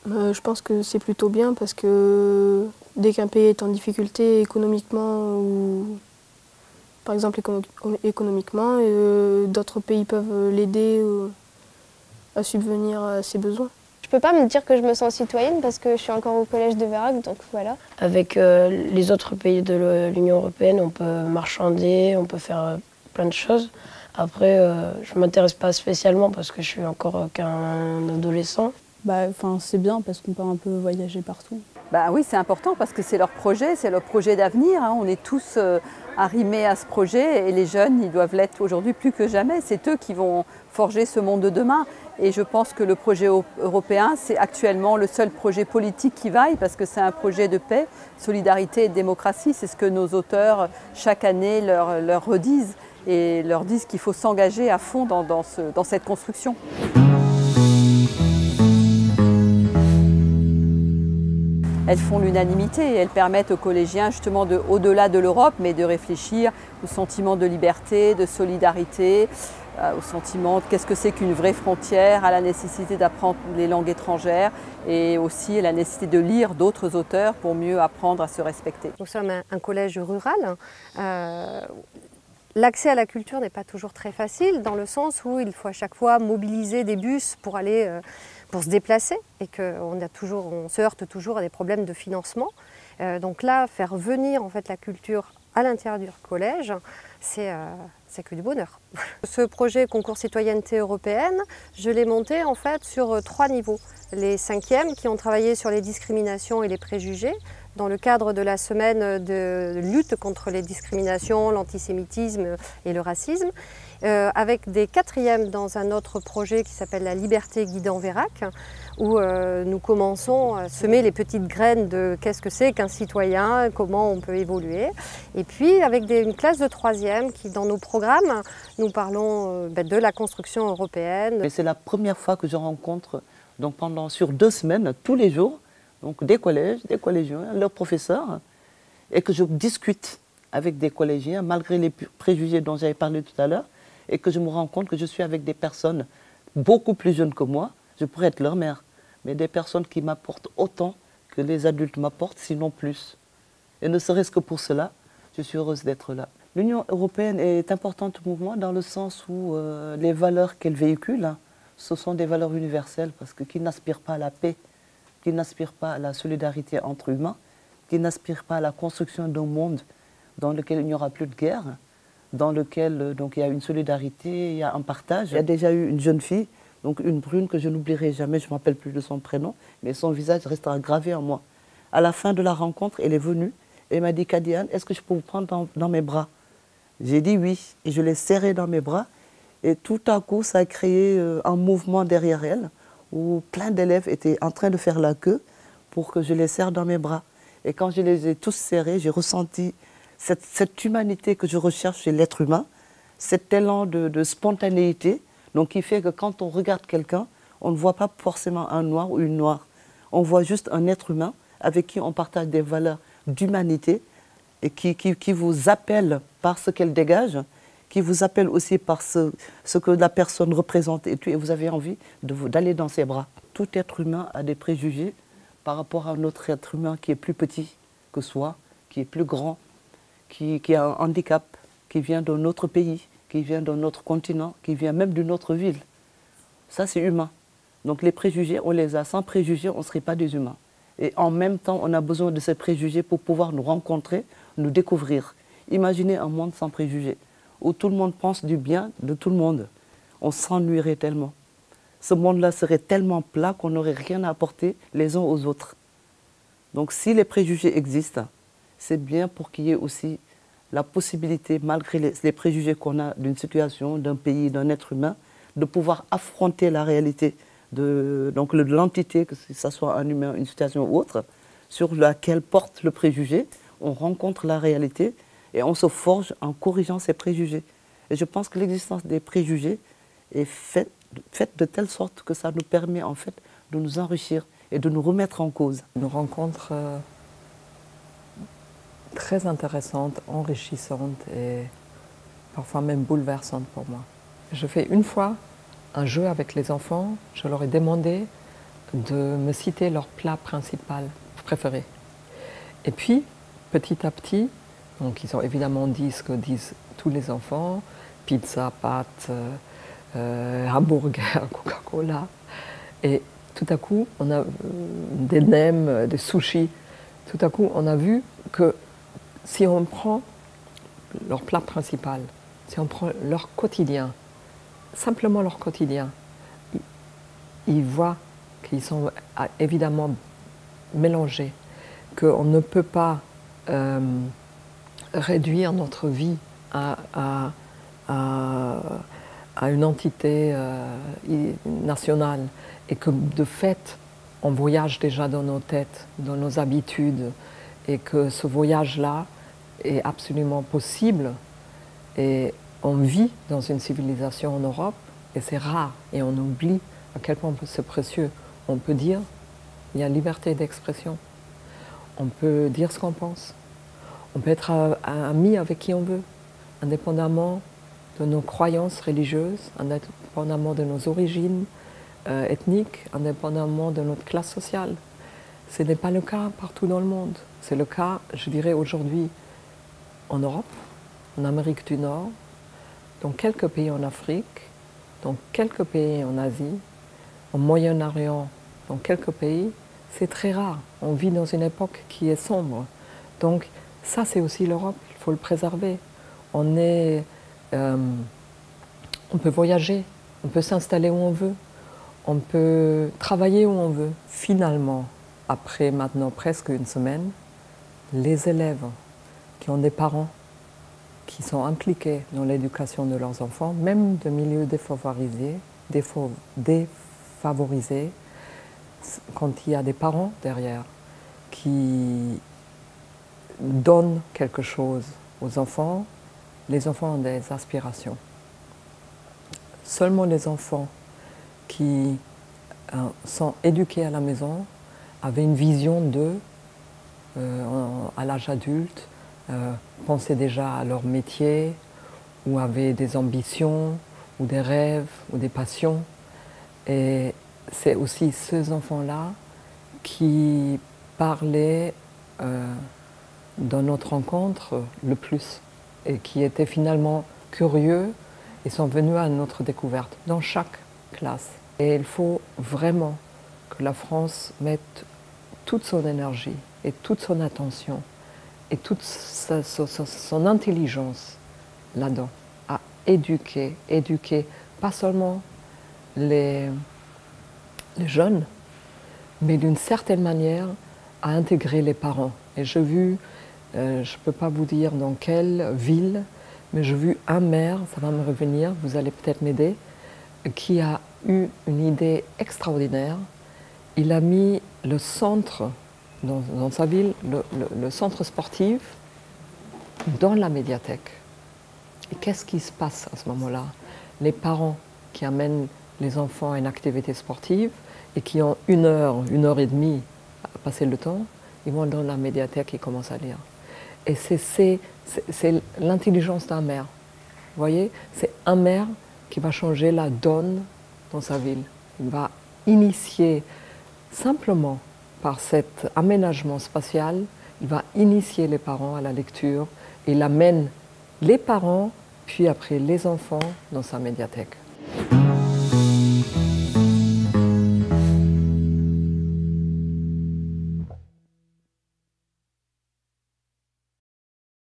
Je pense que c'est plutôt bien parce que dès qu'un pays est en difficulté économiquement ou par exemple économiquement, d'autres pays peuvent l'aider à subvenir à ses besoins. Je peux pas me dire que je me sens citoyenne parce que je suis encore au collège de Vérac, donc voilà. Avec les autres pays de l'Union européenne, on peut marchander, on peut faire plein de choses. Après, je ne m'intéresse pas spécialement parce que je suis encore qu'un adolescent. C'est bien parce qu'on peut un peu voyager partout. Oui, c'est important parce que c'est leur projet d'avenir. Hein. On est tous arrimés à ce projet et les jeunes, ils doivent l'être aujourd'hui plus que jamais. C'est eux qui vont forger ce monde de demain. Et je pense que le projet européen, c'est actuellement le seul projet politique qui vaille parce que c'est un projet de paix, solidarité et de démocratie. C'est ce que nos auteurs, chaque année, leur redisent et leur disent qu'il faut s'engager à fond dans cette construction. Elles font l'unanimité et elles permettent aux collégiens justement au-delà de l'Europe, mais de réfléchir au sentiment de liberté, de solidarité, au sentiment de qu'est-ce que c'est qu'une vraie frontière, à la nécessité d'apprendre les langues étrangères et aussi à la nécessité de lire d'autres auteurs pour mieux apprendre à se respecter. Nous sommes un collège rural. L'accès à la culture n'est pas toujours très facile dans le sens où il faut à chaque fois mobiliser des bus pour se déplacer et qu'on se heurte toujours à des problèmes de financement. Donc là, faire venir en fait la culture à l'intérieur du collège, c'est que du bonheur. Ce projet concours citoyenneté européenne, je l'ai monté en fait sur 3 niveaux. Les 5e qui ont travaillé sur les discriminations et les préjugés, dans le cadre de la semaine de lutte contre les discriminations, l'antisémitisme et le racisme, avec des 4e dans un autre projet qui s'appelle la liberté guidant Vérac, où nous commençons à semer les petites graines de qu'est-ce que c'est qu'un citoyen, comment on peut évoluer. Et puis avec une classe de 3e qui, dans nos programmes, nous parlons de la construction européenne. C'est la première fois que je rencontre, donc sur 2 semaines, tous les jours, donc des collèges, des collégiens, leurs professeurs, et que je discute avec des collégiens, malgré les préjugés dont j'avais parlé tout à l'heure, et que je me rends compte que je suis avec des personnes beaucoup plus jeunes que moi, je pourrais être leur mère, mais des personnes qui m'apportent autant que les adultes m'apportent, sinon plus. Et ne serait-ce que pour cela, je suis heureuse d'être là. L'Union européenne est importante au mouvement dans le sens où les valeurs qu'elle véhicule, ce sont des valeurs universelles, parce que qui n'aspirent pas à la paix, qui n'aspirent pas à la solidarité entre humains, qui n'aspirent pas à la construction d'un monde dans lequel il n'y aura plus de guerre, dans lequel il y a une solidarité, il y a un partage. Il y a déjà eu une jeune fille, donc une brune que je n'oublierai jamais, je ne me rappelle plus de son prénom, mais son visage restera gravé en moi. À la fin de la rencontre, elle est venue et m'a dit « Kadiane, est-ce que je peux vous prendre dans mes bras ?» J'ai dit oui, et je l'ai serrée dans mes bras, et tout à coup, ça a créé un mouvement derrière elle, où plein d'élèves étaient en train de faire la queue pour que je les serre dans mes bras. Et quand je les ai tous serrés, j'ai ressenti cette humanité que je recherche chez l'être humain, cet élan de spontanéité, donc qui fait que quand on regarde quelqu'un, on ne voit pas forcément un noir ou une noire. On voit juste un être humain avec qui on partage des valeurs d'humanité et qui vous appelle par ce qu'elle dégage, qui vous appelle aussi par ce que la personne représente et tout, et vous avez envie d'aller dans ses bras. Tout être humain a des préjugés par rapport à un autre être humain qui est plus petit que soi, qui est plus grand, qui a un handicap, qui vient d'un autre pays, qui vient d'un autre continent, qui vient même d'une autre ville. Ça, c'est humain. Donc les préjugés, on les a. Sans préjugés, on ne serait pas des humains. Et en même temps, on a besoin de ces préjugés pour pouvoir nous rencontrer, nous découvrir. Imaginez un monde sans préjugés, où tout le monde pense du bien de tout le monde. On s'ennuierait tellement. Ce monde-là serait tellement plat qu'on n'aurait rien à apporter les uns aux autres. Donc si les préjugés existent, c'est bien pour qu'il y ait aussi la possibilité, malgré les préjugés qu'on a d'une situation, d'un pays, d'un être humain, de pouvoir affronter la réalité de l'entité, que ce soit un humain, une situation ou autre, sur laquelle porte le préjugé. On rencontre la réalité et on se forge en corrigeant ces préjugés. Et je pense que l'existence des préjugés est faite de telle sorte que ça nous permet en fait de nous enrichir et de nous remettre en cause. Une rencontre très intéressante, enrichissante et parfois même bouleversante pour moi. Je fais une fois un jeu avec les enfants. Je leur ai demandé de me citer leur plat principal préféré. Et puis, petit à petit, donc ils ont évidemment dit ce que disent tous les enfants, pizza, pâtes, hamburger, Coca-Cola. Et tout à coup, on a des nems, des sushis. Tout à coup, on a vu que si on prend leur plat principal, si on prend leur quotidien, simplement leur quotidien, ils voient qu'ils sont évidemment mélangés, qu'on ne peut pas réduire notre vie à une entité nationale, et que de fait, on voyage déjà dans nos têtes, dans nos habitudes, et que ce voyage-là est absolument possible, et on vit dans une civilisation en Europe, et c'est rare, et on oublie à quel point c'est précieux. On peut dire, il y a liberté d'expression, on peut dire ce qu'on pense, on peut être ami avec qui on veut, indépendamment de nos croyances religieuses, indépendamment de nos origines ethniques, indépendamment de notre classe sociale. Ce n'est pas le cas partout dans le monde. C'est le cas, je dirais, aujourd'hui en Europe, en Amérique du Nord, dans quelques pays en Afrique, dans quelques pays en Asie, au Moyen-Orient, dans quelques pays. C'est très rare. On vit dans une époque qui est sombre. Donc ça, c'est aussi l'Europe, il faut le préserver. On peut voyager, on peut s'installer où on veut, on peut travailler où on veut. Finalement, après maintenant presque une semaine, les élèves qui ont des parents qui sont impliqués dans l'éducation de leurs enfants, même de milieux défavorisés, quand il y a des parents derrière qui donnent quelque chose aux enfants, les enfants ont des aspirations. Seulement les enfants qui sont éduqués à la maison avaient une vision d'eux à l'âge adulte, pensaient déjà à leur métier, ou avaient des ambitions, ou des rêves, ou des passions. Et c'est aussi ces enfants-là qui parlaient dans notre rencontre le plus, et qui étaient finalement curieux et sont venus à notre découverte dans chaque classe. Et il faut vraiment que la France mette toute son énergie et toute son attention et toute son intelligence là-dedans, à éduquer pas seulement les jeunes, mais d'une certaine manière à intégrer les parents. Et j'ai vu, je ne peux pas vous dire dans quelle ville, mais j'ai vu un maire, ça va me revenir, vous allez peut-être m'aider, qui a eu une idée extraordinaire. Il a mis le centre, dans sa ville, le centre sportif dans la médiathèque. Et qu'est-ce qui se passe à ce moment-là? Les parents qui amènent les enfants à une activité sportive et qui ont une heure et demie à passer le temps, ils vont dans la médiathèque et commencent à lire. Et c'est l'intelligence d'un maire. Vous voyez, c'est un maire qui va changer la donne dans sa ville. Il va initier, simplement par cet aménagement spatial, il va initier les parents à la lecture et il amène les parents, puis après les enfants, dans sa médiathèque.